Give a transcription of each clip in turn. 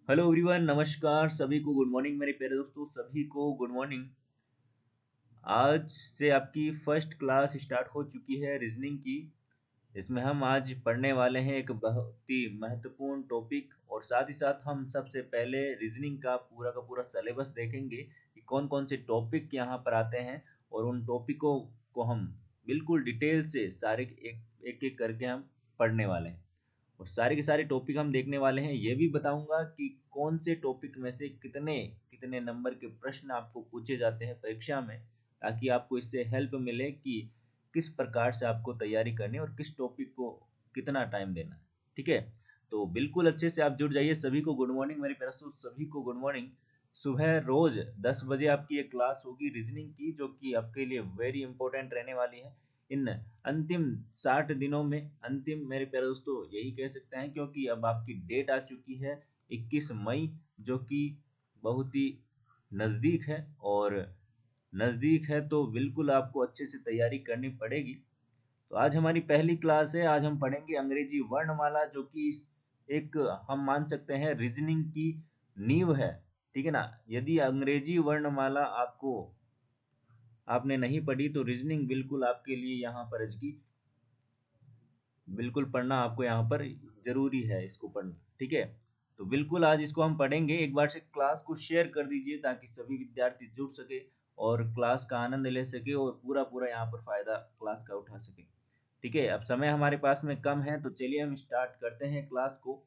Hello everyone, नमस्कार सभी को। गुड मॉर्निंग मेरे प्यारे दोस्तों, सभी को गुड मॉर्निंग। आज से आपकी फर्स्ट क्लास स्टार्ट हो चुकी है रीजनिंग की। इसमें हम आज पढ़ने वाले हैं एक बहुत ही महत्वपूर्ण टॉपिक, और साथ ही साथ हम सबसे पहले रीजनिंग का पूरा सिलेबस देखेंगे कि कौन कौन से टॉपिक यहाँ पर आते हैं, और उन टॉपिकों को हम बिल्कुल डिटेल से सारे एक एक करके हम पढ़ने वाले हैं। और सारे के सारे टॉपिक हम देखने वाले हैं। ये भी बताऊंगा कि कौन से टॉपिक में से कितने कितने नंबर के प्रश्न आपको पूछे जाते हैं परीक्षा में, ताकि आपको इससे हेल्प मिले कि किस प्रकार से आपको तैयारी करनी है और किस टॉपिक को कितना टाइम देना है। ठीक है, तो बिल्कुल अच्छे से आप जुड़ जाइए। सभी को गुड मॉर्निंग मेरे प्यारे दोस्तों, सभी को गुड मॉर्निंग। सुबह रोज 10 बजे आपकी एक क्लास होगी रीजनिंग की, जो कि आपके लिए वेरी इंपॉर्टेंट रहने वाली है इन अंतिम 60 दिनों में। अंतिम मेरे प्यारे दोस्तों यही कह सकते हैं, क्योंकि अब आपकी डेट आ चुकी है 21 मई, जो कि बहुत ही नज़दीक है। और नज़दीक है तो बिल्कुल आपको अच्छे से तैयारी करनी पड़ेगी। तो आज हमारी पहली क्लास है। आज हम पढ़ेंगे अंग्रेजी वर्णमाला, जो कि एक हम मान सकते हैं रीजनिंग की नींव है। ठीक है ना। यदि अंग्रेजी वर्णमाला आपने नहीं पढ़ी तो रीजनिंग बिल्कुल आपके लिए यहाँ पर अजगी बिल्कुल पढ़ना आपको यहाँ पर जरूरी है, इसको पढ़ना। ठीक है, तो बिल्कुल आज इसको हम पढ़ेंगे। एक बार से क्लास को शेयर कर दीजिए ताकि सभी विद्यार्थी जुड़ सके और क्लास का आनंद ले सके और पूरा पूरा यहाँ पर फायदा क्लास का उठा सके। ठीक है, अब समय हमारे पास में कम है, तो चलिए हम स्टार्ट करते हैं क्लास को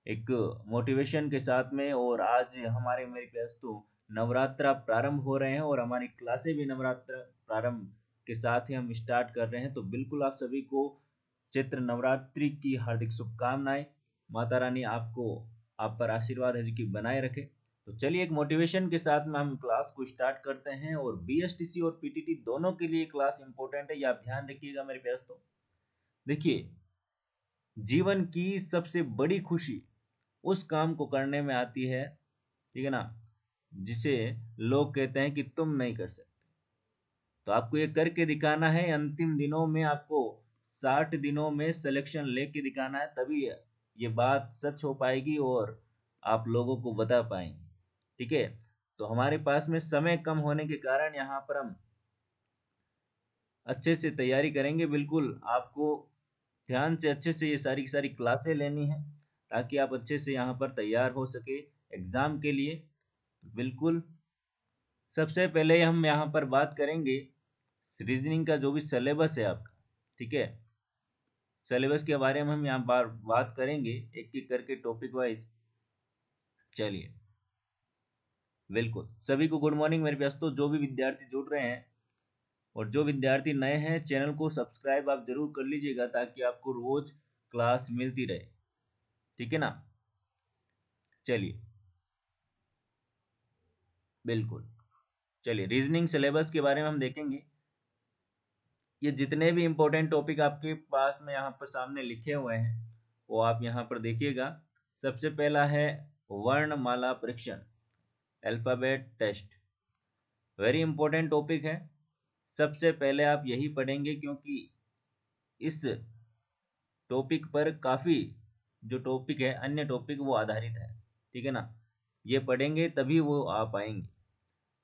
एक मोटिवेशन के साथ में। और आज हमारे मेरे पास तो नवरात्रा प्रारंभ हो रहे हैं और हमारी क्लासें भी नवरात्र प्रारंभ के साथ ही हम स्टार्ट कर रहे हैं। तो बिल्कुल आप सभी को चैत्र नवरात्रि की हार्दिक शुभकामनाएं। माता रानी आपको आप पर आशीर्वाद है जो कि बनाए रखे। तो चलिए एक मोटिवेशन के साथ में हम क्लास को स्टार्ट करते हैं। और बीएसटीसी और पीटीटी दोनों के लिए क्लास इंपॉर्टेंट है, ये आप ध्यान रखिएगा मेरे प्यारे दोस्तों। देखिए, जीवन की सबसे बड़ी खुशी उस काम को करने में आती है, ठीक है ना, जिसे लोग कहते हैं कि तुम नहीं कर सकते। तो आपको ये करके दिखाना है। अंतिम दिनों में आपको 60 दिनों में सिलेक्शन लेके दिखाना है, तभी ये बात सच हो पाएगी और आप लोगों को बता पाएंगे। ठीक है, तो हमारे पास में समय कम होने के कारण यहाँ पर हम अच्छे से तैयारी करेंगे। बिल्कुल आपको ध्यान से अच्छे से ये सारी की सारी क्लासें लेनी है, ताकि आप अच्छे से यहाँ पर तैयार हो सके एग्ज़ाम के लिए। बिल्कुल, सबसे पहले हम यहाँ पर बात करेंगे रीजनिंग का जो भी सिलेबस है आपका। ठीक है, सिलेबस के बारे में हम यहाँ बार बात करेंगे एक एक करके टॉपिक वाइज। चलिए, बिल्कुल सभी को गुड मॉर्निंग मेरे प्यास। तो जो भी विद्यार्थी जुड़ रहे हैं और जो विद्यार्थी नए हैं, चैनल को सब्सक्राइब आप जरूर कर लीजिएगा, ताकि आपको रोज क्लास मिलती रहे। ठीक है ना। चलिए, बिल्कुल, चलिए रीजनिंग सिलेबस के बारे में हम देखेंगे। ये जितने भी इम्पोर्टेंट टॉपिक आपके पास में यहाँ पर सामने लिखे हुए हैं, वो आप यहाँ पर देखिएगा। सबसे पहला है वर्णमाला परीक्षण, alphabet test. Very important topic है। सबसे पहले आप यही पढ़ेंगे, क्योंकि इस टॉपिक पर काफ़ी जो टॉपिक है अन्य टॉपिक वो आधारित है। ठीक है ना, ये पढ़ेंगे तभी वो आ पाएंगे।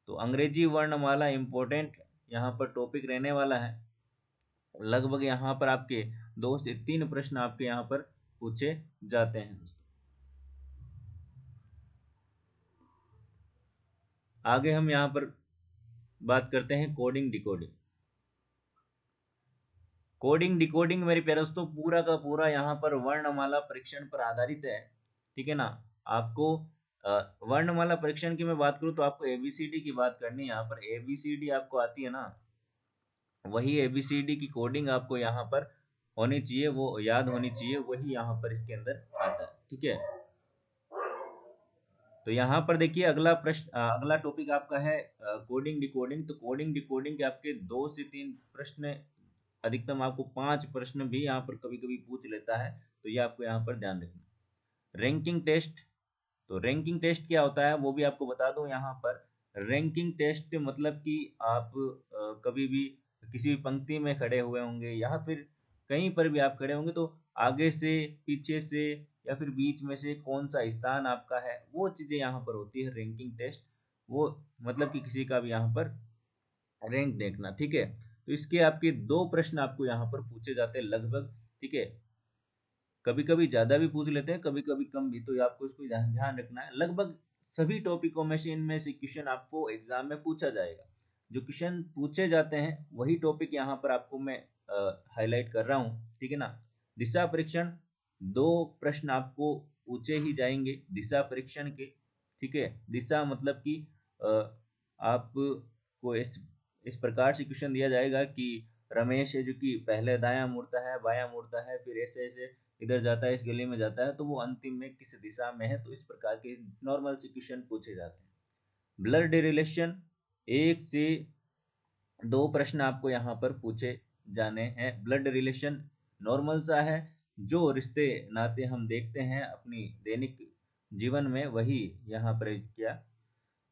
तो अंग्रेजी वर्णमाला इम्पोर्टेंट यहाँ पर टॉपिक रहने वाला है। लगभग यहाँ पर आपके 2 से 3 प्रश्न आपके यहाँ पर पूछे जाते हैं दोस्तों। आगे हम यहाँ पर बात करते हैं कोडिंग डिकोडिंग। कोडिंग डिकोडिंग मेरे प्यारे दोस्तों पूरा का पूरा यहाँ पर वर्णमाला परीक्षण पर आधारित है। ठीक है ना। आपको वर्णमाला परीक्षण की मैं बात करूँ तो आपको एबीसीडी की बात करनी है। यहाँ पर एबीसीडी आपको आती है ना, वही एबीसीडी की कोडिंग आपको यहाँ पर होनी चाहिए, वो याद होनी चाहिए, वही यहाँ पर इसके अंदर आता है। ठीक है, तो यहाँ पर देखिए अगला प्रश्न, अगला टॉपिक आपका है कोडिंग डिकोडिंग। तो कोडिंग डिकोडिंग के आपके 2 से 3 प्रश्न, अधिकतम आपको 5 प्रश्न भी यहाँ पर कभी कभी पूछ लेता है। तो ये आपको यहाँ पर ध्यान रखना। रैंकिंग टेस्ट, तो रैंकिंग टेस्ट क्या होता है वो भी आपको बता दूं यहाँ पर। रैंकिंग टेस्ट मतलब कि आप कभी भी किसी भी पंक्ति में खड़े हुए होंगे या फिर कहीं पर भी आप खड़े होंगे, तो आगे से, पीछे से, या फिर बीच में से कौन सा स्थान आपका है, वो चीज़ें यहाँ पर होती है रैंकिंग टेस्ट। वो मतलब कि किसी का भी यहाँ पर रैंक देखना, ठीक है। तो इसके आपके 2 प्रश्न आपको यहाँ पर पूछे जाते हैं लगभग, ठीक है। कभी कभी ज़्यादा भी पूछ लेते हैं, कभी कभी कम भी, तो ये आपको इसको ध्यान ध्यान रखना है। लगभग सभी टॉपिकों में से इनमें से क्वेश्चन आपको एग्जाम में पूछा जाएगा। जो क्वेश्चन पूछे जाते हैं वही टॉपिक यहाँ पर आपको मैं हाईलाइट कर रहा हूँ, ठीक है ना। दिशा परीक्षण, 2 प्रश्न आपको पूछे ही जाएंगे दिशा परीक्षण के, ठीक है। दिशा मतलब कि आपको इस प्रकार से क्वेश्चन दिया जाएगा कि रमेश है जो कि पहले दायां मुड़ता है, बायां मुड़ता है, फिर ऐसे ऐसे इधर जाता है, इस गली में जाता है, तो वो अंतिम में किस दिशा में है। तो इस प्रकार के नॉर्मल से क्वेश्चन पूछे जाते हैं। ब्लड रिलेशन, 1 से 2 प्रश्न आपको यहाँ पर पूछे जाने हैं। ब्लड रिलेशन नॉर्मल सा है, जो रिश्ते नाते हम देखते हैं अपनी दैनिक जीवन में, वही यहाँ पर क्या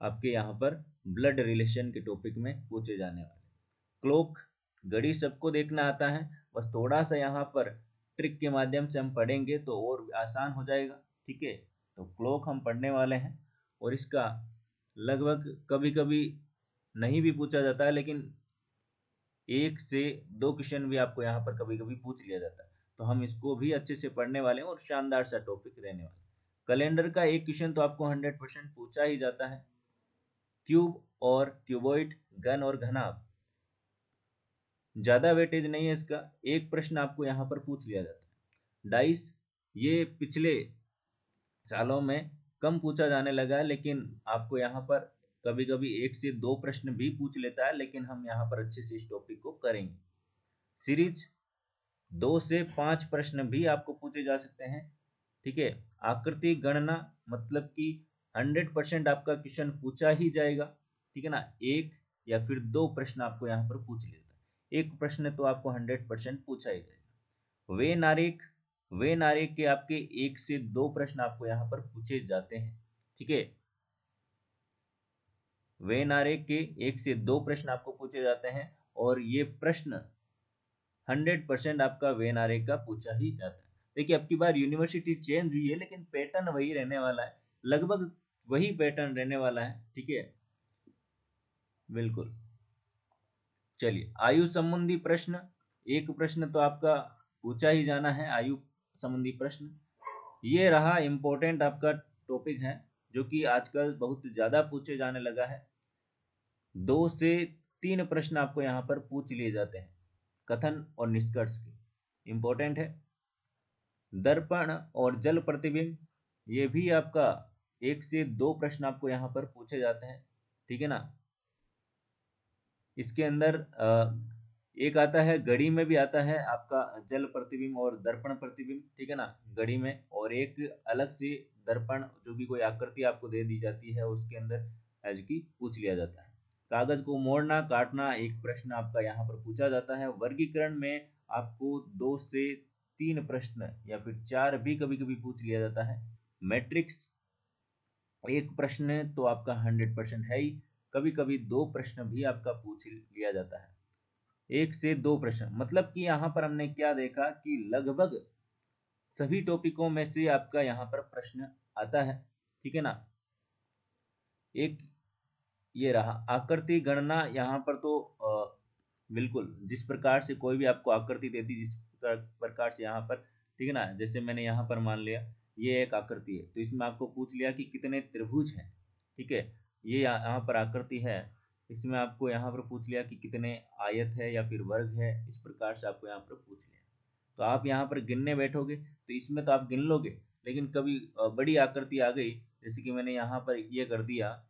आपके यहाँ पर ब्लड रिलेशन के टॉपिक में पूछे जाने वाले। क्लॉक, घड़ी सबको देखना आता है, बस थोड़ा सा यहाँ पर ट्रिक के माध्यम से हम पढ़ेंगे तो और आसान हो जाएगा, ठीक है। तो क्लॉक हम पढ़ने वाले हैं, और इसका लगभग कभी कभी नहीं भी पूछा जाता है, लेकिन 1 से 2 क्वेश्चन भी आपको यहाँ पर कभी कभी पूछ लिया जाता है। तो हम इसको भी अच्छे से पढ़ने वाले हैं और शानदार सा टॉपिक रहने वाला है। कैलेंडर का 1 क्वेश्चन तो आपको 100% पूछा ही जाता है। क्यूब और क्यूबॉइड, घन और घनाभ, ज़्यादा वेटेज नहीं है इसका, 1 प्रश्न आपको यहाँ पर पूछ लिया जाता है। डाइस, ये पिछले सालों में कम पूछा जाने लगा है, लेकिन आपको यहाँ पर कभी कभी 1 से 2 प्रश्न भी पूछ लेता है, लेकिन हम यहाँ पर अच्छे से इस टॉपिक को करेंगे। सीरीज, 2 से 5 प्रश्न भी आपको पूछे जा सकते हैं, ठीक है। आकृति गणना, मतलब कि 100% आपका क्वेश्चन पूछा ही जाएगा, ठीक है ना। 1 या फिर 2 प्रश्न आपको यहाँ पर पूछ लेता है, 1 प्रश्न तो आपको 100% पूछा ही जाएगा। वे नारेख, वे नारेख के आपके 1 से 2 प्रश्न आपको यहाँ पर पूछे जाते हैं, ठीक है। वे नारेख के 1 से 2 प्रश्न आपको पूछे जाते हैं, और ये प्रश्न 100% आपका वेन आरे का पूछा ही जाता है। देखिए अब की बार यूनिवर्सिटी चेंज हुई है, लेकिन पैटर्न वही रहने वाला है, लगभग वही पैटर्न रहने वाला है, ठीक है। बिल्कुल। चलिए, आयु संबंधी प्रश्न, 1 प्रश्न तो आपका पूछा ही जाना है, आयु संबंधी प्रश्न। ये रहा इम्पोर्टेंट आपका टॉपिक है, जो कि आजकल बहुत ज़्यादा पूछे जाने लगा है। 2 से 3 प्रश्न आपको यहाँ पर पूछ लिए जाते हैं, कथन और निष्कर्ष के, इम्पोर्टेंट है। दर्पण और जल प्रतिबिंब, ये भी आपका 1 से 2 प्रश्न आपको यहाँ पर पूछे जाते हैं, ठीक है ना। इसके अंदर एक आता है, घड़ी में भी आता है आपका जल प्रतिबिंब और दर्पण प्रतिबिंब, ठीक है ना, घड़ी में। और एक अलग से दर्पण, जो भी कोई आकृति आपको दे दी जाती है उसके अंदर एज की पूछ लिया जाता है। कागज को मोड़ना काटना, 1 प्रश्न आपका यहाँ पर पूछा जाता है। वर्गीकरण में आपको 2 से 3 प्रश्न या फिर 4 भी कभी कभी पूछ लिया जाता है। मैट्रिक्स, 1 प्रश्न तो आपका 100% है ही, कभी कभी 2 प्रश्न भी आपका पूछ लिया जाता है। 1 से 2 प्रश्न, मतलब कि यहाँ पर हमने क्या देखा कि लगभग सभी टॉपिकों में से आपका यहाँ पर प्रश्न आता है, ठीक है ना। एक ये रहा आकृति गणना, यहाँ पर तो बिल्कुल जिस प्रकार से कोई भी आपको आकृति देती, जिस प्रकार से यहाँ पर, ठीक है ना, जैसे मैंने यहाँ पर मान लिया ये एक आकृति है, तो इसमें आपको पूछ लिया कि कितने त्रिभुज हैं, ठीक है। ये यहाँ पर आकृति है, इसमें आपको यहाँ पर पूछ लिया कि कितने आयत है या फिर वर्ग है, इस प्रकार से आपको यहाँ पर पूछ लिया। तो आप यहाँ पर गिनने बैठोगे तो इसमें तो आप गिन लोगे, लेकिन कभी बड़ी आकृति आ गई, जैसे कि मैंने यहाँ पर ये कर दिया,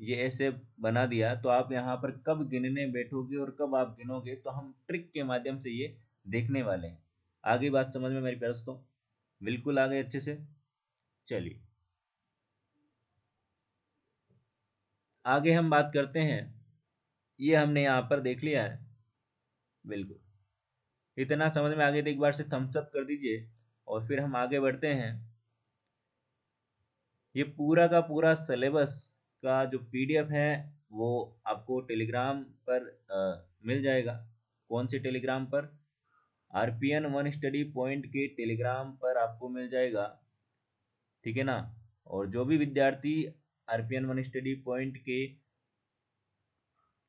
ये ऐसे बना दिया, तो आप यहाँ पर कब गिनने बैठोगे और कब आप गिनोगे, तो हम ट्रिक के माध्यम से ये देखने वाले हैं। आगे बात समझ में मेरे प्यारे दोस्तों, बिल्कुल आ गए अच्छे से। चलिए आगे हम बात करते हैं, ये हमने यहाँ पर देख लिया है, बिल्कुल इतना समझ में आ गया तो एक बार से थम्स अप कर दीजिए, और फिर हम आगे बढ़ते हैं। ये पूरा का पूरा सिलेबस का जो पीडीएफ है वो आपको टेलीग्राम पर मिल जाएगा। कौन से टेलीग्राम पर? RPN वन स्टडी पॉइंट के टेलीग्राम पर आपको मिल जाएगा, ठीक है ना। और जो भी विद्यार्थी RPN वन स्टडी पॉइंट के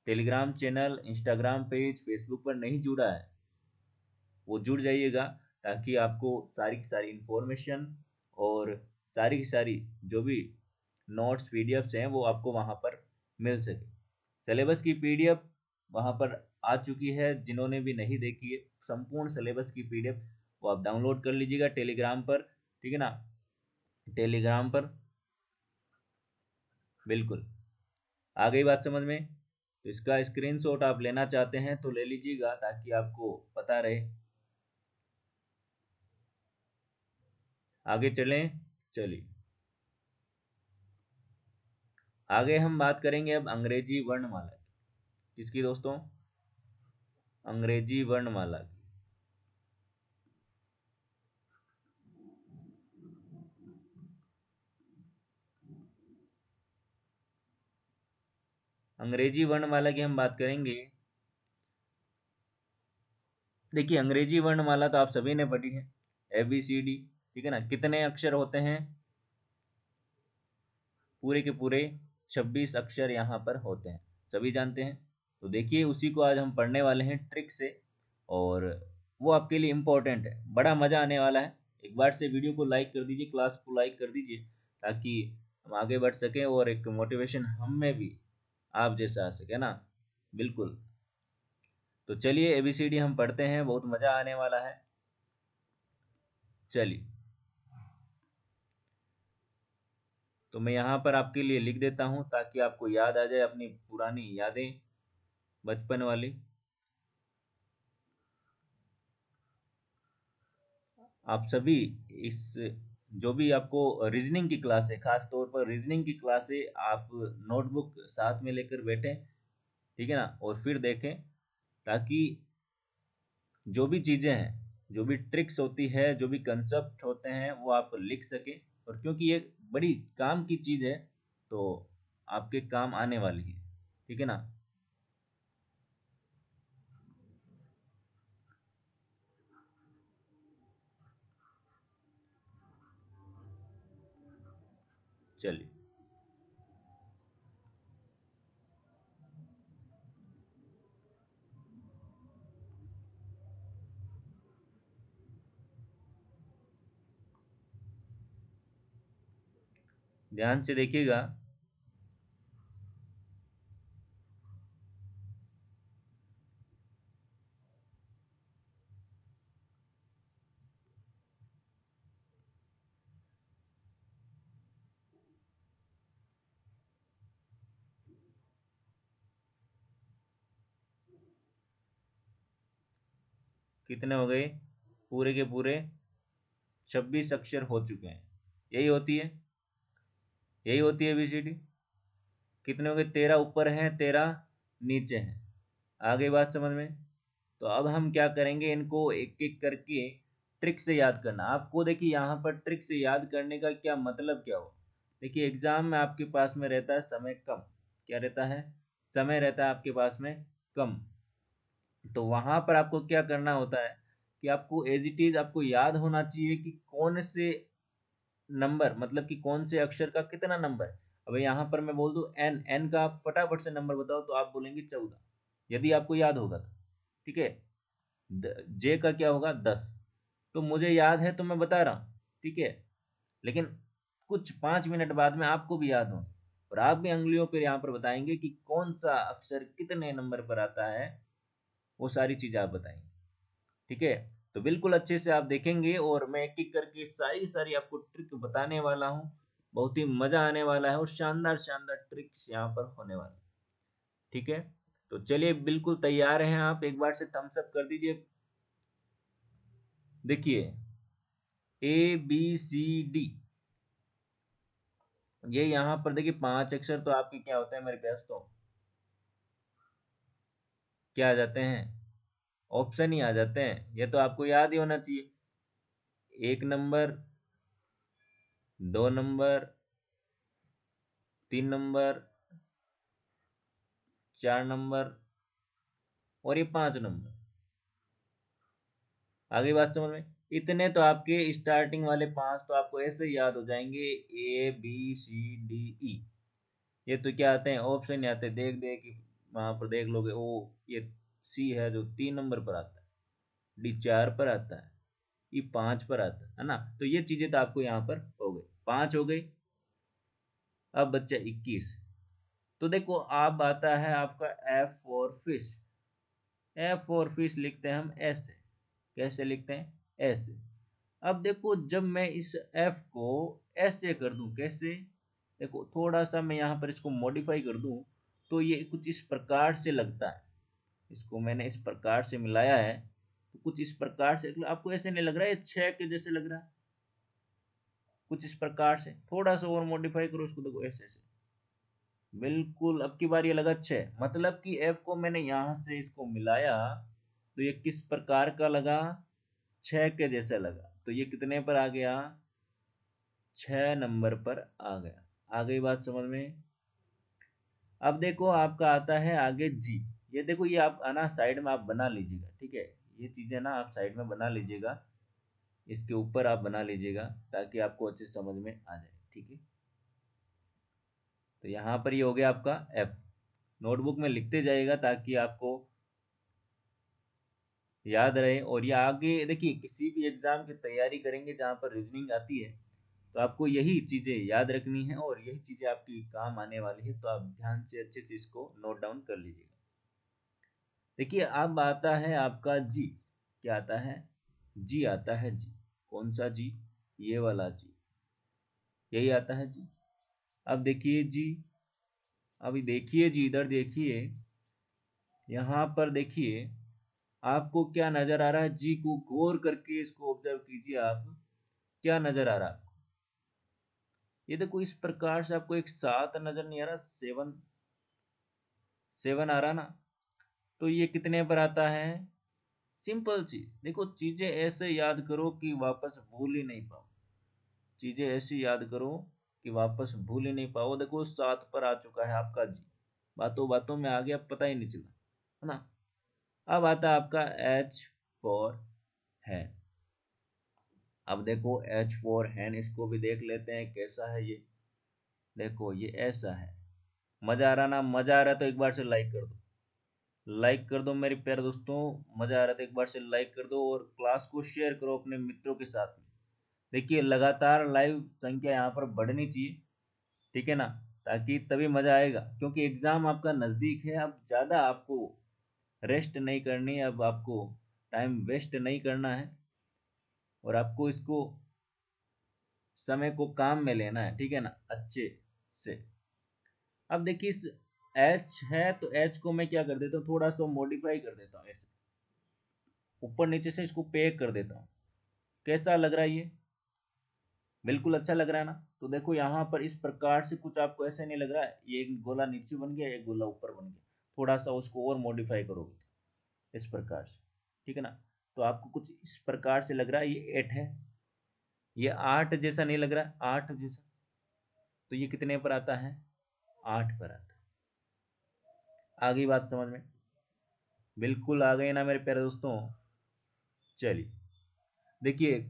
Telegram channel, Instagram page, Facebook पर नहीं जुड़ा है, वो जुड़ जाइएगा, ताकि आपको सारी की सारी इन्फॉर्मेशन और सारी की सारी जो भी नोट्स पीडीएफ्स हैं वो आपको वहाँ पर मिल सके। सिलेबस की पीडीएफ वहाँ पर आ चुकी है, जिन्होंने भी नहीं देखी है संपूर्ण सिलेबस की पीडीएफ वो आप डाउनलोड कर लीजिएगा टेलीग्राम पर, ठीक है ना, टेलीग्राम पर। बिल्कुल, आ गई बात समझ में। तो इसका स्क्रीनशॉट आप लेना चाहते हैं तो ले लीजिएगा, ताकि आपको पता रहे। आगे चलें, चलिए आगे हम बात करेंगे अब अंग्रेजी वर्णमाला की। किसकी दोस्तों? अंग्रेजी वर्णमाला की। अंग्रेजी वर्णमाला की हम बात करेंगे। देखिए, अंग्रेजी वर्णमाला तो आप सभी ने पढ़ी है, ABCD, ठीक है ना। कितने अक्षर होते हैं? पूरे के पूरे 26 अक्षर यहाँ पर होते हैं, सभी जानते हैं। तो देखिए, उसी को आज हम पढ़ने वाले हैं ट्रिक से, और वो आपके लिए इम्पोर्टेंट है, बड़ा मज़ा आने वाला है। एक बार से वीडियो को लाइक कर दीजिए, क्लास को लाइक कर दीजिए, ताकि हम आगे बढ़ सकें और एक मोटिवेशन हम में भी आप जैसा आ सके ना। बिल्कुल। तो चलिए ABCD हम पढ़ते हैं, बहुत मज़ा आने वाला है। चलिए, तो मैं यहाँ पर आपके लिए लिख देता हूँ, ताकि आपको याद आ जाए अपनी पुरानी यादें, बचपन वाली। आप सभी इस जो भी आपको रीजनिंग की क्लास है, खास तौर पर रीजनिंग की क्लास है, आप नोटबुक साथ में लेकर बैठें, ठीक है ना, और फिर देखें, ताकि जो भी चीज़ें हैं, जो भी ट्रिक्स होती है, जो भी कंसेप्ट होते हैं, वो आप लिख सकें। और क्योंकि ये बड़ी काम की चीज़ है, तो आपके काम आने वाली है, ठीक है ना। चलिए, ध्यान से देखिएगा। कितने हो गए? पूरे के पूरे 26 अक्षर हो चुके हैं। यही होती है, यही होती है ABCD। कितने हो गए? 13 ऊपर हैं, 13 नीचे हैं। आ गई बात समझ में। तो अब हम क्या करेंगे, इनको एक एक करके ट्रिक से याद करना। आपको देखिए, यहाँ पर ट्रिक से याद करने का क्या मतलब क्या हो। देखिए, एग्जाम में आपके पास में रहता है समय कम। क्या रहता है? समय रहता है आपके पास में कम। तो वहाँ पर आपको क्या करना होता है, कि आपको एज इट इज आपको याद होना चाहिए कि कौन से नंबर, मतलब कि कौन से अक्षर का कितना नंबर है। अब यहाँ पर मैं बोल दूं एन, एन का आप फटाफट से नंबर बताओ, तो आप बोलेंगे 14, यदि आपको याद होगा तो, ठीक है। जे का क्या होगा? 10। तो मुझे याद है तो मैं बता रहा हूँ, ठीक है। लेकिन कुछ 5 मिनट बाद में आपको भी याद होंगे, और आप भी अंगुलियों पर यहाँ पर बताएंगे कि कौन सा अक्षर कितने नंबर पर आता है, वो सारी चीज़ आप बताएंगे, ठीक है। तो बिल्कुल अच्छे से आप देखेंगे, और मैं एक एक करके सारी सारी आपको ट्रिक बताने वाला हूँ। बहुत ही मज़ा आने वाला है, और शानदार शानदार ट्रिक्स यहाँ पर होने वाले, ठीक है। तो चलिए, बिल्कुल तैयार हैं आप? एक बार से थम्स अप कर दीजिए। देखिए, ABCD, ये यहाँ पर देखिए 5 अक्षर तो आपके क्या होते हैं मेरे पास, तो क्या आ जाते हैं? ऑप्शन ही आ जाते हैं। ये तो आपको याद ही होना चाहिए। 1 नंबर, 2 नंबर, 3 नंबर, 4 नंबर, और ये 5 नंबर। आगे बात समझ में। इतने तो आपके स्टार्टिंग वाले 5 तो आपको ऐसे ही याद हो जाएंगे, A B C D E. ये तो क्या आते हैं, ऑप्शन ही आते हैं, देख देख वहां पर देख लोगे। ओ ये सी है जो 3 नंबर पर आता है, डी 4 पर आता है, ई 5 पर आता है ना। तो ये चीजें तो आपको यहाँ पर हो गई, 5 हो गई। अब बच्चा 21। तो देखो अब आता है आपका F for fish. F for fish लिखते हैं हम ऐसे। कैसे लिखते हैं, ऐसे। अब देखो जब मैं इस एफ को ऐसे कर दूं, कैसे, देखो थोड़ा सा मैं यहाँ पर इसको मॉडिफाई कर दूं, तो ये कुछ इस प्रकार से लगता है। इसको मैंने इस प्रकार से मिलाया है, तो कुछ इस प्रकार से, आपको ऐसे नहीं लग रहा है ये 6 के जैसे लग रहा है, कुछ इस प्रकार से। थोड़ा सा और मॉडिफाई करो इसको, देखो ऐसे ऐसे, बिल्कुल। अब की बार ये लगा 6, मतलब कि एफ को मैंने यहाँ से इसको मिलाया, तो ये किस प्रकार का लगा, 6 के जैसा लगा। तो ये कितने पर आ गया, 6 नंबर पर आ गया। आ गई बात समझ में। अब देखो आपका आता है आगे जी। ये देखो ये आप आना साइड में आप बना लीजिएगा, ठीक है। ये चीजें ना आप साइड में बना लीजिएगा, इसके ऊपर आप बना लीजिएगा, ताकि आपको अच्छे समझ में आ जाए, ठीक है। तो यहाँ पर ये हो गया आपका एफ। नोटबुक में लिखते जाइएगा ताकि आपको याद रहे। और ये आगे देखिए, किसी भी एग्जाम की तैयारी करेंगे जहाँ पर रीजनिंग आती है, तो आपको यही चीजें याद रखनी है और यही चीजें आपकी काम आने वाली है। तो आप ध्यान से अच्छे से इसको नोट डाउन कर लीजिएगा। देखिए अब आता है आपका जी। क्या आता है, जी आता है जी। कौन सा जी, ये वाला जी, यही आता है जी। अब देखिए जी, अभी देखिए जी, इधर देखिए, यहाँ पर देखिए आपको क्या नजर आ रहा है, जी को गौर करके इसको ऑब्जर्व कीजिए आप। क्या नजर आ रहा है आपको, ये देखो इस प्रकार से आपको एक 7 नजर नहीं आ रहा, 7, 7 आ रहा ना। तो ये कितने पर आता है, सिंपल चीज। देखो चीजें ऐसे याद करो कि वापस भूल ही नहीं पाओ। चीजें ऐसी याद करो कि वापस भूल ही नहीं पाओ। देखो 7 पर आ चुका है आपका जी, बातों बातों में आ गया, पता ही नहीं चला, है ना। अब आता है आपका एच फॉर है। अब देखो एच फॉर हैन, इसको भी देख लेते हैं कैसा है ये। देखो ये ऐसा है। मजा आ रहा ना, मजा आ रहा है तो एक बार से लाइक कर दो, लाइक कर दो मेरे प्यारे दोस्तों। मजा आ रहा है तो एक बार से लाइक कर दो और क्लास को शेयर करो अपने मित्रों के साथ में। देखिए लगातार लाइव संख्या यहाँ पर बढ़नी चाहिए, ठीक है ना, ताकि तभी मजा आएगा। क्योंकि एग्जाम आपका नजदीक है, अब ज्यादा आपको रेस्ट नहीं करनी है, अब आपको टाइम वेस्ट नहीं करना है, और आपको इसको समय को काम में लेना है, ठीक है ना, अच्छे से। अब देखिए इस एच है, तो एच को मैं क्या कर देता हूँ, थोड़ा सा मॉडिफाई कर देता हूँ ऐसे, ऊपर नीचे से इसको पैक कर देता हूँ। कैसा लग रहा है ये, बिल्कुल अच्छा लग रहा है ना। तो देखो यहाँ पर इस प्रकार से कुछ आपको ऐसे नहीं लग रहा है, ये एक गोला नीचे बन गया, एक गोला ऊपर बन गया। थोड़ा सा उसको और मॉडिफाई करोगे इस प्रकार से, ठीक है ना। तो आपको कुछ इस प्रकार से लग रहा है ये 8 है, ये 8 जैसा नहीं लग रहा है, 8 जैसा। तो ये कितने पर आता है, 8 पर आता है। आ गई बात समझ में, बिल्कुल आ गई ना मेरे प्यारे दोस्तों। चलिए देखिए,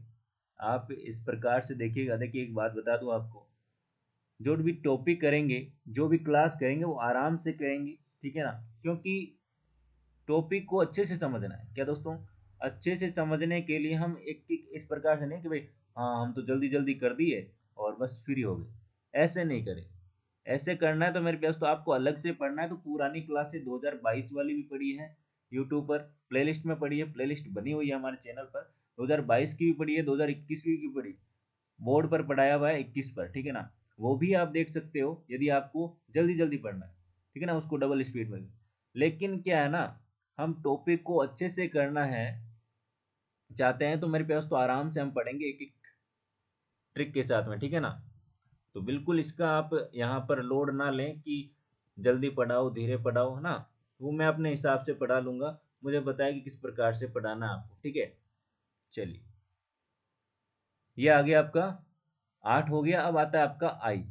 आप इस प्रकार से देखिएगा। देखिए एक बात बता दूं आपको, जो भी टॉपिक करेंगे, जो भी क्लास करेंगे, वो आराम से करेंगे, ठीक है ना। क्योंकि टॉपिक को अच्छे से समझना है, क्या दोस्तों, अच्छे से समझने के लिए हम एक एक इस प्रकार से नहीं कि भाई हाँ हम तो जल्दी जल्दी कर दिए और बस फ्री हो गए, ऐसे नहीं करें। ऐसे करना है तो मेरे पास तो आपको अलग से पढ़ना है, तो पुरानी क्लासेस 2022 वाली भी पढ़ी है, यूट्यूब पर प्लेलिस्ट में पढ़ी है, प्लेलिस्ट बनी हुई है हमारे चैनल पर। 2022 की भी पढ़ी है, 2021 की भी पढ़ी, बोर्ड पर पढ़ाया हुआ है 21 पर, ठीक है ना। वो भी आप देख सकते हो यदि आपको जल्दी जल्दी पढ़ना है, ठीक है ना, उसको डबल स्पीड में। लेकिन क्या है ना, हम टॉपिक को अच्छे से करना है चाहते हैं, तो मेरे पास तो आराम से हम पढ़ेंगे एक एक ट्रिक के साथ में, ठीक है ना। तो बिल्कुल इसका आप यहाँ पर लोड ना लें कि जल्दी पढ़ाओ धीरे पढ़ाओ, है ना। वो मैं अपने हिसाब से पढ़ा लूंगा, मुझे बताया कि किस प्रकार से पढ़ाना है आपको, ठीक है। चलिए ये आ गया आपका 8 हो गया। अब आता है आपका आई।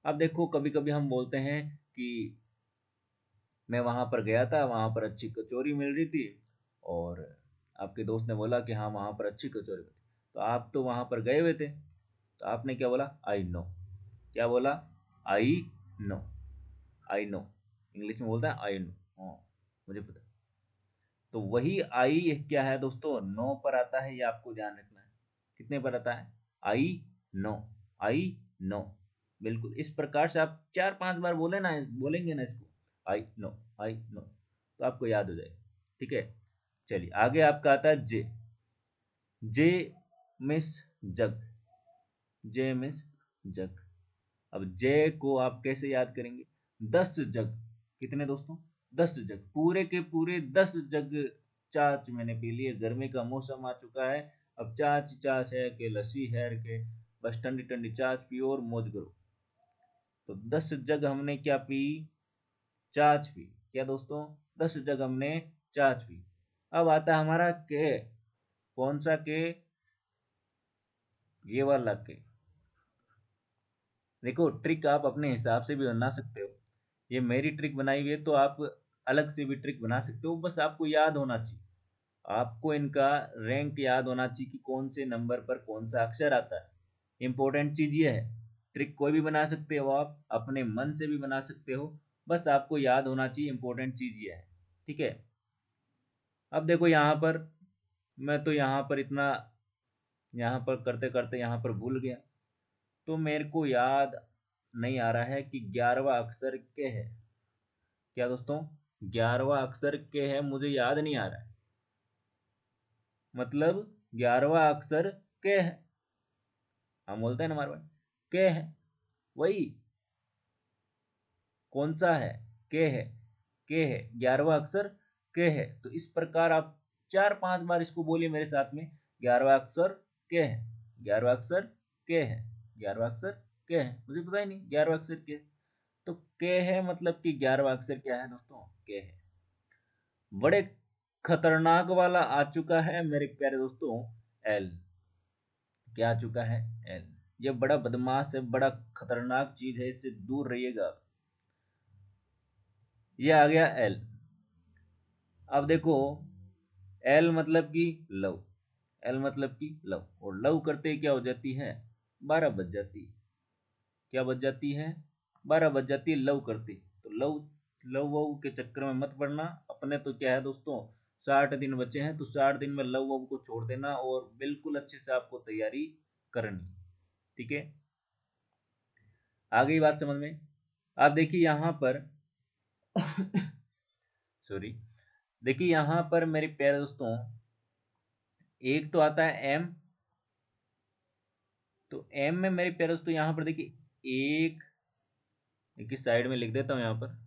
अब देखो कभी कभी हम बोलते हैं कि मैं वहां पर गया था, वहां पर अच्छी कचौरी मिल रही थी, और आपके दोस्त ने बोला कि हाँ वहाँ पर अच्छी कचौरी बनती, तो आप तो वहाँ पर गए हुए थे, तो आपने क्या बोला? I know. क्या बोला? I know. I know, English में बोलता है आई नो, हाँ मुझे पता। तो वही आई क्या है दोस्तों? नो पर आता है, ये आपको ध्यान रखना है। कितने पर आता है? I know. I know. बिल्कुल इस प्रकार से आप 4-5 बार बोलेंगे ना इसको, आई नो, आई नो, तो आपको याद हो जाएगा। ठीक है, चलिए आगे आपका आता है जे। जे मिस जग। जे मिस जग। अब जे को आप कैसे याद करेंगे? 10 जग। कितने दोस्तों? 10 जग, पूरे के पूरे 10 जग छाछ मैंने पी लिए। गर्मी का मौसम आ चुका है, अब छाछ छाछ है के लस्सी है के, बस ठंडी ठंडी छाछ पियो और मौज करो। तो 10 जग हमने क्या पी? छाछ पी। क्या दोस्तों? 10 जग हमने छाछ पी। अब आता है हमारा के। कौन सा के? ये वाला के। देखो ट्रिक आप अपने हिसाब से भी बना सकते हो, ये मेरी ट्रिक बनाई हुई है, तो आप अलग से भी ट्रिक बना सकते हो, बस आपको याद होना चाहिए। आपको इनका रैंक याद होना चाहिए कि कौन से नंबर पर कौन सा अक्षर आता है। इंपॉर्टेंट चीज ये है। ट्रिक कोई भी बना सकते हो, आप अपने मन से भी बना सकते हो, बस आपको याद होना चाहिए। इंपॉर्टेंट चीज ये है। ठीक है, अब देखो यहाँ पर मैं तो यहाँ पर इतना यहाँ पर करते करते यहाँ पर भूल गया, तो मेरे को याद नहीं आ रहा है कि 11वां अक्षर के है। क्या दोस्तों? 11वां अक्षर के है, मुझे याद नहीं आ रहा है। मतलब 11वां अक्षर के है, हम बोलते हैं ना हमारे पास के है, वही कौन सा है? के है। के है 11वां अक्षर, के है। तो इस प्रकार आप 4-5 बार इसको बोलिए मेरे साथ में, 11वां अक्षर के है, 11वां अक्षर के है, 11वां अक्षर के है। मुझे पता ही नहीं 11वां अक्षर के है। तो के है मतलब कि 11वां अक्षर क्या है दोस्तों? के है। बड़े खतरनाक वाला आ चुका है मेरे प्यारे दोस्तों, एल। क्या आ चुका है? एल। ये बड़ा बदमाश है, बड़ा खतरनाक चीज है, इससे दूर रहिएगा। ये आ गया एल। अब देखो, एल मतलब कि लव। एल मतलब कि लव, और लव करते ही क्या हो जाती है? 12 बज जाती है। क्या बज जाती है? 12 बज जाती है लव करती। तो लव लव वव के चक्कर में मत पड़ना। अपने तो क्या है दोस्तों, 60 दिन बचे हैं, तो 60 दिन में लव वव को छोड़ देना और बिल्कुल अच्छे से आपको तैयारी करनी। ठीक है, आ गई बात समझ में? आप देखिए यहाँ पर सॉरी, देखिए यहाँ पर मेरे प्यारे दोस्तों, एक तो आता है एम। तो एम में मेरे प्यारे दोस्तों यहाँ पर देखिए एक, देखिए साइड में लिख देता हूँ यहाँ पर।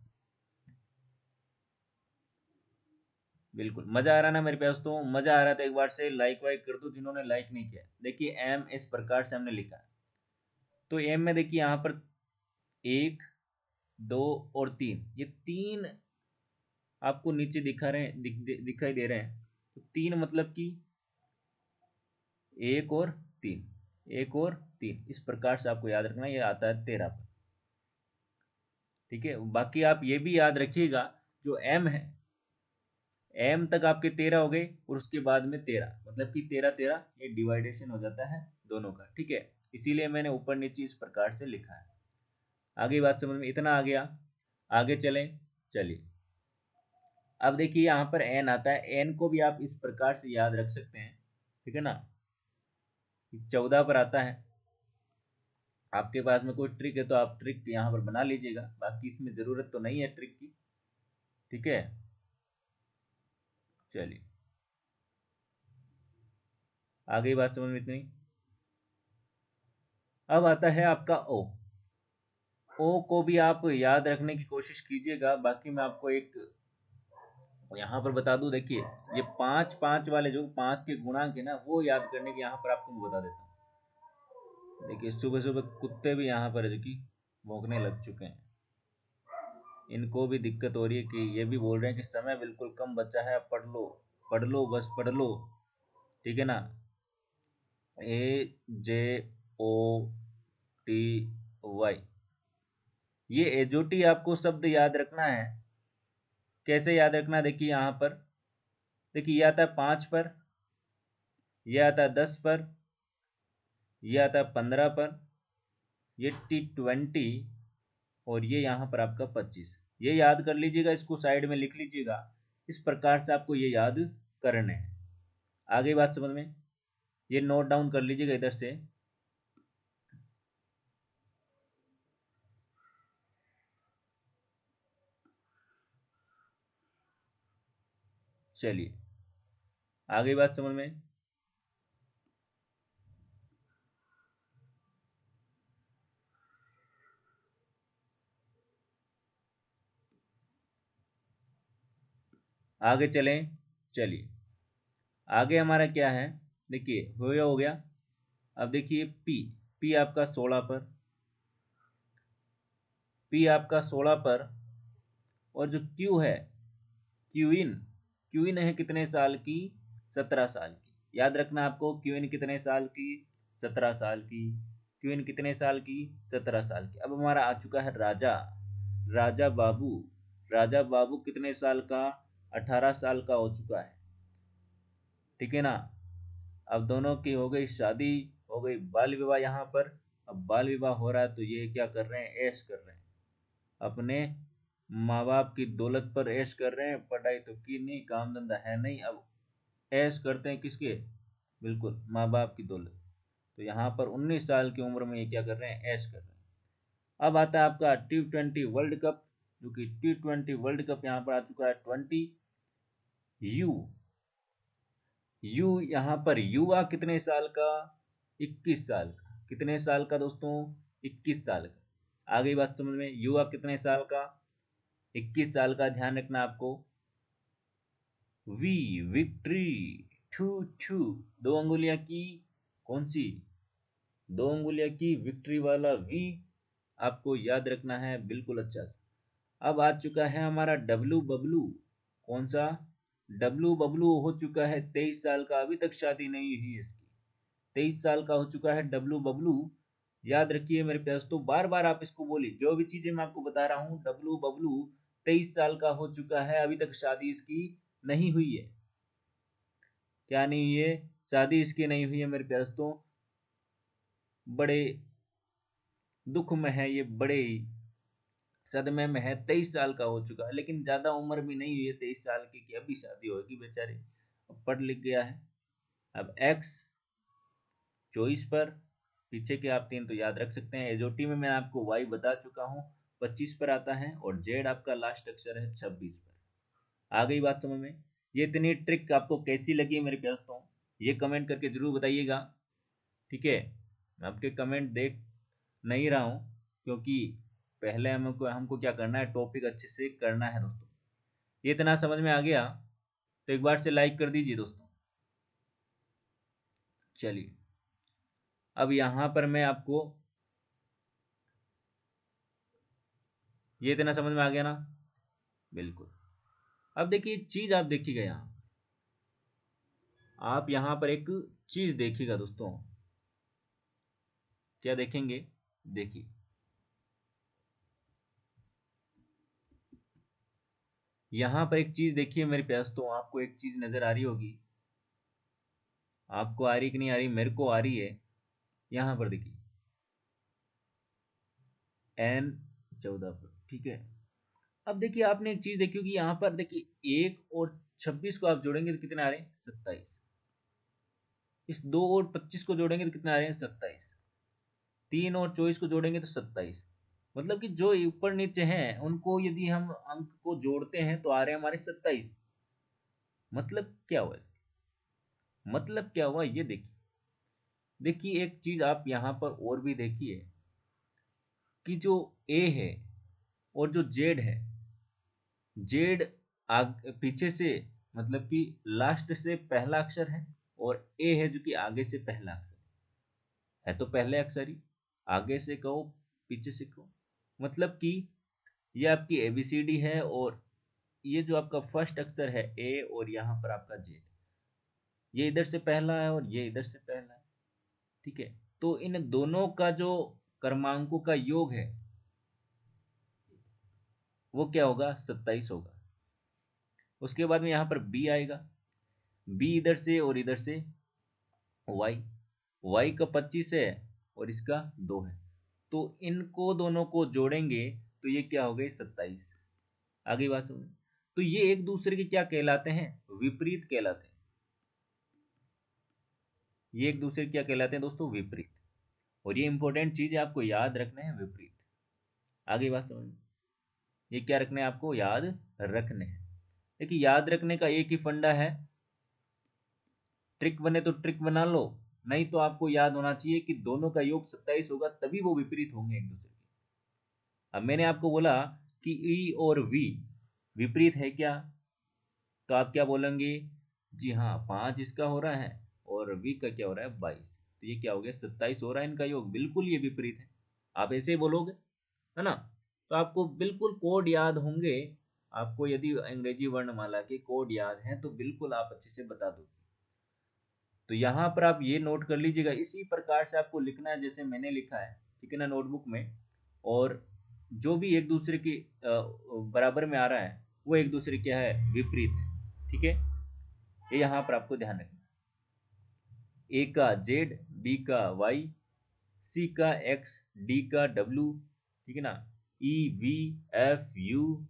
बिल्कुल मजा आ रहा ना मेरे प्यारे दोस्तों? मजा आ रहा है तो एक बार से लाइक वाइक कर दो जिन्होंने लाइक नहीं किया। देखिए एम इस प्रकार से हमने लिखा है। तो एम में देखिए यहाँ पर 1, 2 और 3, ये 3 आपको नीचे दिखा रहे हैं, दिखाई दे रहे हैं। तो 3 मतलब कि 1 और 3, 1 और 3, इस प्रकार से आपको याद रखना है। ये आता है 13 पर। ठीक है, बाकी आप ये भी याद रखिएगा, जो एम है, एम तक आपके 13 हो गए, और उसके बाद में 13, मतलब कि 13 13, ये डिवाइडेशन हो जाता है दोनों का। ठीक है, इसीलिए मैंने ऊपर नीचे इस प्रकार से लिखा है। आगे बात समझ में? इतना आ गया। आगे चलें, चलिए। अब देखिए यहाँ पर एन आता है, एन को भी आप इस प्रकार से याद रख सकते हैं। ठीक है ना, 14 पर आता है। आपके पास में कोई ट्रिक है तो आप ट्रिक यहाँ पर बना लीजिएगा, बाकी इसमें ज़रूरत तो नहीं है ट्रिक की। ठीक है, चलिए आ गई बात समझ में इतनी। अब आता है आपका ओ। ओ को भी आप याद रखने की कोशिश कीजिएगा। बाकी मैं आपको एक यहाँ पर बता दूं, देखिए ये 5 5 वाले जो 5 के गुणांक है ना, वो याद करने के यहाँ पर आपको मैं बता देता हूँ। देखिए सुबह सुबह कुत्ते भी यहाँ पर जो कि भौंकने लग चुके हैं, इनको भी दिक्कत हो रही है कि ये भी बोल रहे हैं कि समय बिल्कुल कम बचा है, पढ़ लो, पढ़ लो, बस पढ़ लो। ठीक है ना, AJOTY, ये एजोटी आपको शब्द याद रखना है। कैसे याद रखना है? देखिए यहाँ पर देखिए ये आता है 5 पर, ये आता है 10 पर, ये आता है 15 पर, ये T20 और ये यहाँ पर आपका 25। ये याद कर लीजिएगा, इसको साइड में लिख लीजिएगा। इस प्रकार से आपको ये याद करने हैं। आगे बात समझ में, ये नोट डाउन कर लीजिएगा इधर से। चलिए आगे बात समझ में। आगे चलें। चलिए आगे हमारा क्या है, देखिए हो गया। अब देखिए पी आपका 16 पर, पी आपका 16 पर, और जो क्यू है, क्यूइन, क्यूइन है कितने साल की, 17 साल की। याद रखना आपको, क्यूइन कितने साल की, 17 साल की। क्वीन कितने साल की, 17 साल की। अब हमारा आ चुका है राजा, राजा बाबू। राजा बाबू कितने साल का, 18 साल का हो चुका है, ठीक है ना। अब दोनों की हो गई शादी, हो गई बाल विवाह यहाँ पर। अब बाल विवाह हो रहा है तो ये क्या कर रहे हैं, ऐश कर रहे हैं, अपने माँ बाप की दौलत पर ऐश कर रहे हैं। पढ़ाई तो की नहीं, काम धंधा है नहीं, अब ऐश करते हैं किसके, बिल्कुल माँ बाप की दौलत। तो यहाँ पर 19 साल की उम्र में ये क्या कर रहे हैं, ऐश कर रहे हैं। अब आता है आपका T20 वर्ल्ड कप, जो कि T20 वर्ल्ड कप यहाँ पर आ चुका है 20। यू, यू यहाँ पर युवा कितने साल का, 21 साल का। कितने साल का दोस्तों, 21 साल का। आगे बात समझ में, युवा कितने साल का, 21 साल का। ध्यान रखना आपको। वी, विक्ट्री, टू टू, दो अंगुलियां की, कौन सी, दो अंगुलियां की विक्ट्री वाला वी आपको याद रखना है बिल्कुल अच्छा से। अब आ चुका है हमारा डब्लू बबलू, कौन सा, डब्लू बबलू हो चुका है 23 साल का, अभी तक शादी नहीं हुई है इसकी। 23 साल का हो चुका है डब्लू बबलू। याद रखिए मेरे प्यार दोस्तों, बार बार आप इसको बोलिए, जो भी चीजें मैं आपको बता रहा हूँ, डब्लू बबलू 23 साल का हो चुका है, अभी तक शादी इसकी नहीं हुई है। क्या नहीं हुई है, शादी इसकी नहीं हुई है मेरे प्यार दोस्तों। बड़े दुख में है ये, बड़े सदमे में है। 23 साल का हो चुका है, लेकिन ज्यादा उम्र भी नहीं हुई है 23 साल की कि अभी शादी होगी बेचारे। अब पढ़ लिख गया है। अब एक्स 24 पर, पीछे के आप तीन तो याद रख सकते हैं। एजोटी में मैं आपको वाई बता चुका हूँ, 25 पर आता है, और जेड आपका लास्ट अक्षर है 26 पर। आ गई बात समझ में। ये इतनी ट्रिक आपको कैसी लगी मेरे दोस्तों, ये कमेंट करके जरूर बताइएगा, ठीक है। मैं आपके कमेंट देख नहीं रहा हूँ, क्योंकि पहले हमको हमको क्या करना है, टॉपिक अच्छे से करना है दोस्तों। ये इतना समझ में आ गया तो एक बार से लाइक कर दीजिए दोस्तों। चलिए अब यहाँ पर मैं आपको, ये इतना समझ में आ गया ना, बिल्कुल। अब देखिए एक चीज आप देखिएगा यहाँ, आप यहाँ पर एक चीज देखिएगा दोस्तों। क्या देखेंगे, देखिए यहाँ पर एक चीज देखिए मेरे प्यार दोस्तों, आपको एक चीज नजर आ रही होगी। आपको आ रही कि नहीं आ रही, मेरे को आ रही है। यहाँ पर देखिए N14 पर, ठीक है। अब देखिए आपने एक चीज देखी होगी, यहाँ पर देखिए 1 और 26 को आप जोड़ेंगे तो कितने आ रहे हैं, 27। इस 2 और 25 को जोड़ेंगे तो कितने आ रहे हैं, 27। 3 और 24 को जोड़ेंगे तो 27। मतलब कि जो ऊपर नीचे हैं उनको यदि हम अंक को जोड़ते हैं तो आ रहे हैं हमारे 27। मतलब क्या हुआ इसका, मतलब क्या हुआ ये देखिए। देखिए एक चीज आप यहाँ पर और भी देखिए, कि जो ए है और जो जेड है, जेड पीछे से, मतलब कि लास्ट से पहला अक्षर है, और ए है जो कि आगे से पहला अक्षर है तो पहले अक्षर ही, आगे से कहो पीछे से कहो। मतलब कि ये आपकी एबीसीडी है, और ये जो आपका फर्स्ट अक्षर है ए, और यहाँ पर आपका जेड, ये इधर से पहला है और ये इधर से पहला है, ठीक है। तो इन दोनों का जो क्रमांकों का योग है वो क्या होगा, 27 होगा। उसके बाद में यहाँ पर बी आएगा, बी इधर से और इधर से वाई, वाई का 25 है और इसका 2 है, तो इनको दोनों को जोड़ेंगे तो ये क्या हो गए 27। आगे बात समझ। तो ये एक दूसरे के क्या कहलाते हैं, विपरीत कहलाते हैं। ये एक दूसरे के क्या कहलाते हैं दोस्तों, विपरीत। और ये इंपॉर्टेंट चीज है, आपको याद रखना है, विपरीत। आगे बात समझ। ये क्या रखने हैं, आपको याद रखने हैं। देखिए याद रखने का एक ही फंडा है, ट्रिक बने तो ट्रिक बना लो, नहीं तो आपको याद होना चाहिए कि दोनों का योग 27 होगा, तभी वो विपरीत होंगे एक दूसरे के। अब मैंने आपको बोला कि ई और वी विपरीत है क्या, तो आप क्या बोलेंगे, जी हाँ 5 इसका हो रहा है और वी का क्या हो रहा है 22, तो ये क्या हो गया 27 हो रहा है इनका योग, बिल्कुल ये विपरीत है। आप ऐसे ही बोलोगे, है ना। तो आपको बिल्कुल कोड याद होंगे, आपको यदि अंग्रेजी वर्णमाला के कोड याद हैं तो बिल्कुल आप अच्छे से बता दोगे। तो यहाँ पर आप ये नोट कर लीजिएगा, इसी प्रकार से आपको लिखना है जैसे मैंने लिखा है, ठीक है ना, नोटबुक में। और जो भी एक दूसरे के बराबर में आ रहा है वो एक दूसरे क्या है, विपरीत है, ठीक है। ये यहाँ पर आपको ध्यान रखना, ए का जेड, बी का वाई, सी का एक्स, डी का डब्ल्यू, ठीक है ना, ई वी एफ यू,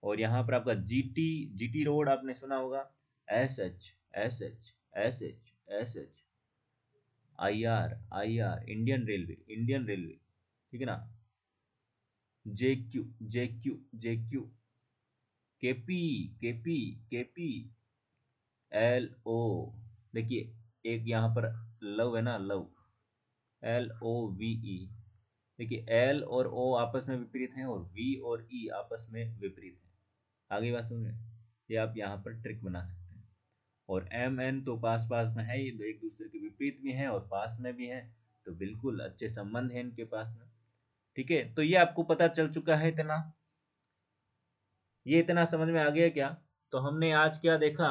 और यहाँ पर आपका जीटी, जीटी रोड आपने सुना होगा, S H, S H, S H, S H, I R, I R, Indian railway, Indian railway, ठीक है ना, J Q, J Q, J Q, KP, KP, KP, L O. देखिए एक यहाँ पर लव है ना, love, L O V E. देखिए एल और ओ आपस में विपरीत हैं और वी और ई आपस में विपरीत हैं। आगे बात समझ में, ये आप यहाँ पर ट्रिक बना सकते हैं। और एम एन तो पास पास में है, ये दो एक दूसरे के विपरीत भी हैं और पास में भी हैं, तो बिल्कुल अच्छे संबंध हैं इनके पास में, ठीक है। तो ये आपको पता चल चुका है इतना, ये इतना समझ में आ गया क्या। तो हमने आज क्या देखा,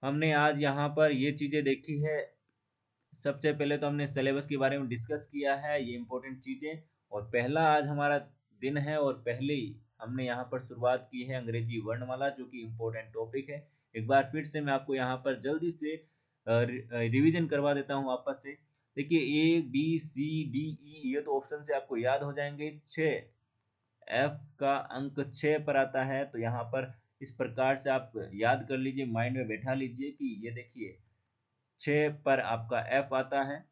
हमने आज यहाँ पर ये चीज़ें देखी है। सबसे पहले तो हमने सिलेबस के बारे में डिस्कस किया है, ये इंपॉर्टेंट चीज़ें। और पहला आज हमारा दिन है और पहले ही हमने यहाँ पर शुरुआत की है अंग्रेजी वर्णमाला, जो कि इम्पोर्टेंट टॉपिक है। एक बार फिर से मैं आपको यहाँ पर जल्दी से रिवीजन करवा देता हूँ वापस से। देखिए A B C D E, ये तो ऑप्शन से आपको याद हो जाएंगे। 6, एफ का अंक 6 पर आता है, तो यहाँ पर इस प्रकार से आप याद कर लीजिए, माइंड में बैठा लीजिए कि ये देखिए 6 पर आपका एफ आता है।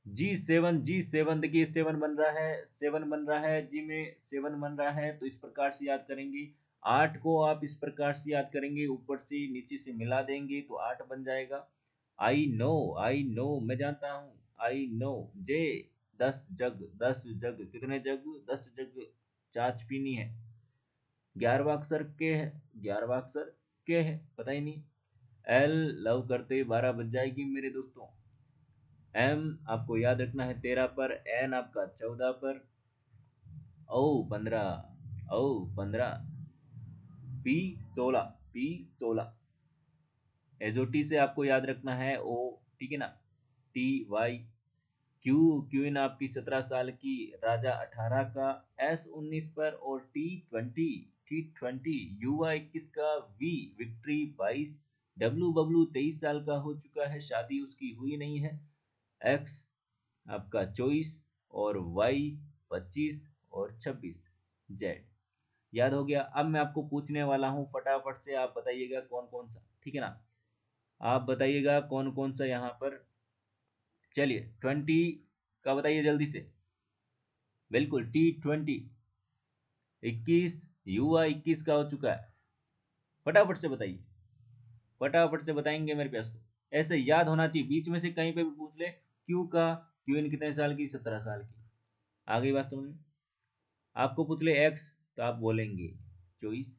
G7, G7, देखिए 7 बन रहा है, 7 बन रहा है, जी में 7 बन रहा है, तो इस प्रकार से याद करेंगे। 8 को आप इस प्रकार से याद करेंगे, ऊपर से नीचे से मिला देंगे तो 8 बन जाएगा। आई नो, मैं जानता हूँ, आई नो। जे, 10 जग, 10 जग, कितने जग, 10 जग चाच पीनी है। 11वां अक्षर के है, 11वां अक्षर के है, पता ही नहीं। एल, लव करते 12 बज जाएगी मेरे दोस्तों। एम आपको याद रखना है 13 पर, एन आपका 14 पर, ओ 15, ओ 15, पी 16, पी 16, एजोटी से आपको याद रखना है ओ, ठीक है ना, टी वाई, क्यू, क्यून आपकी 17 साल की, राजा 18 का, एस 19 पर, और टी 20, टी 20, युवा 21 का, वी विक्ट्री 22, डब्ल्यू बबलू 23 साल का हो चुका है, शादी उसकी हुई नहीं है, एक्स आपका 24, और वाई 25, और 26, जेड। याद हो गया। अब मैं आपको पूछने वाला हूँ, फटाफट से आप बताइएगा कौन कौन सा, ठीक है ना, आप बताइएगा कौन कौन सा यहाँ पर। चलिए 20 का बताइए जल्दी से। बिल्कुल T20, 21, युवा 21 का हो चुका है, फटाफट से बताइए, फटाफट से बताएंगे मेरे पास तो। ऐसे याद होना चाहिए, बीच में से कहीं पे भी पूछ ले, क्यू का, क्यून कितने साल की, 17 साल की। आगे बात समझ में। आपको पूछ ले एक्स, तो आप बोलेंगे 24,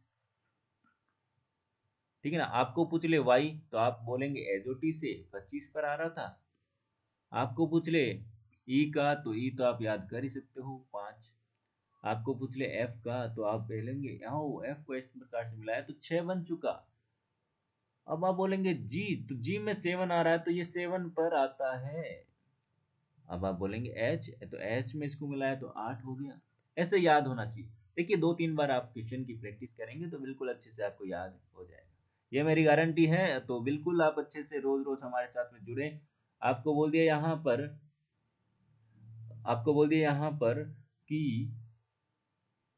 ठीक है ना। आपको पूछ ले वाई, तो आप बोलेंगे एजोटी से 25 पर आ रहा था। आपको पूछ ले ई का, तो ई तो आप याद कर ही सकते हो, 5। आपको पूछ ले एफ का, तो आप बोलेंगे यहाँ एफ को इस प्रकार से मिलाया तो 6 बन चुका। अब आप बोलेंगे जी, तो जी में 7 आ रहा है, तो ये 7 पर आता है। अब आप बोलेंगे एच, तो एच में इसको मिलाया तो 8 हो गया। ऐसे याद होना चाहिए। देखिए 2-3 बार आप क्वेश्चन की प्रैक्टिस करेंगे तो बिल्कुल अच्छे से आपको याद हो जाएगा। ये मेरी गारंटी है। तो बिल्कुल आप अच्छे से रोज रोज हमारे साथ में जुड़े। आपको बोल दिया यहाँ पर आपको बोल दिया यहाँ पर कि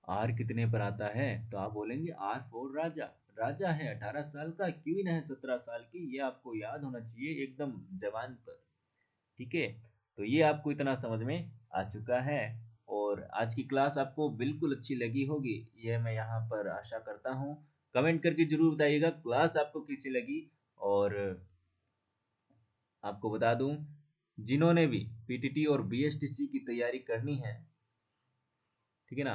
आर कितने पर आता है, तो आप बोलेंगे आर फॉर राजा। राजा है 18 साल का, क्वीन है 17 साल की, ये आपको याद होना चाहिए एकदम जवान पर। ठीक है, तो ये आपको इतना समझ में आ चुका है। और आज की क्लास आपको बिल्कुल अच्छी लगी होगी, ये मैं यहाँ पर आशा करता हूँ। कमेंट करके जरूर बताइएगा क्लास आपको कैसी लगी। और आपको बता दूं, जिन्होंने भी पीटीटी और बीएसटीसी की तैयारी करनी है, ठीक है ना,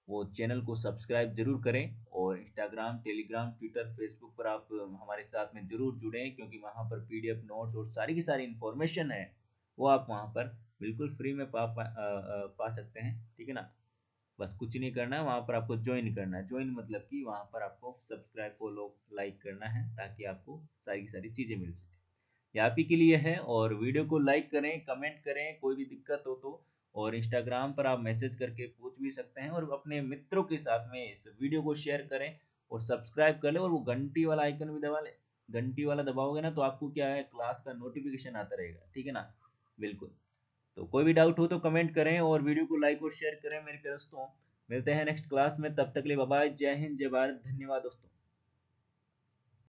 वो चैनल को सब्सक्राइब जरूर करें। और इंस्टाग्राम, टेलीग्राम, ट्विटर, फेसबुक पर आप हमारे साथ में जरूर जुड़ें, क्योंकि वहाँ पर पीडीएफ नोट्स और सारी की सारी इन्फॉर्मेशन है, वो आप वहाँ पर बिल्कुल फ्री में पा सकते हैं। ठीक है ना, बस कुछ नहीं करना है, वहाँ पर आपको ज्वाइन करना है। ज्वाइन मतलब कि वहाँ पर आपको सब्सक्राइब, फॉलो, लाइक करना है, ताकि आपको सारी की सारी चीज़ें मिल सके। ये आप ही के लिए है। और वीडियो को लाइक करें, कमेंट करें, कोई भी दिक्कत हो तो। और इंस्टाग्राम पर आप मैसेज करके पूछ भी सकते हैं, और अपने मित्रों के साथ में इस वीडियो को शेयर करें और सब्सक्राइब कर लें, और वो घंटी वाला आइकन भी दबा लें। घंटी वाला दबाओगे ना, तो आपको क्या है, क्लास का नोटिफिकेशन आता रहेगा। ठीक है ना, बिल्कुल। तो कोई भी डाउट हो तो कमेंट करें, और वीडियो को लाइक और शेयर करें मेरे प्यारे दोस्तों। मिलते हैं नेक्स्ट क्लास में, तब तक के लिए बाय बाय। जय हिंद, जय भारत, धन्यवाद दोस्तों।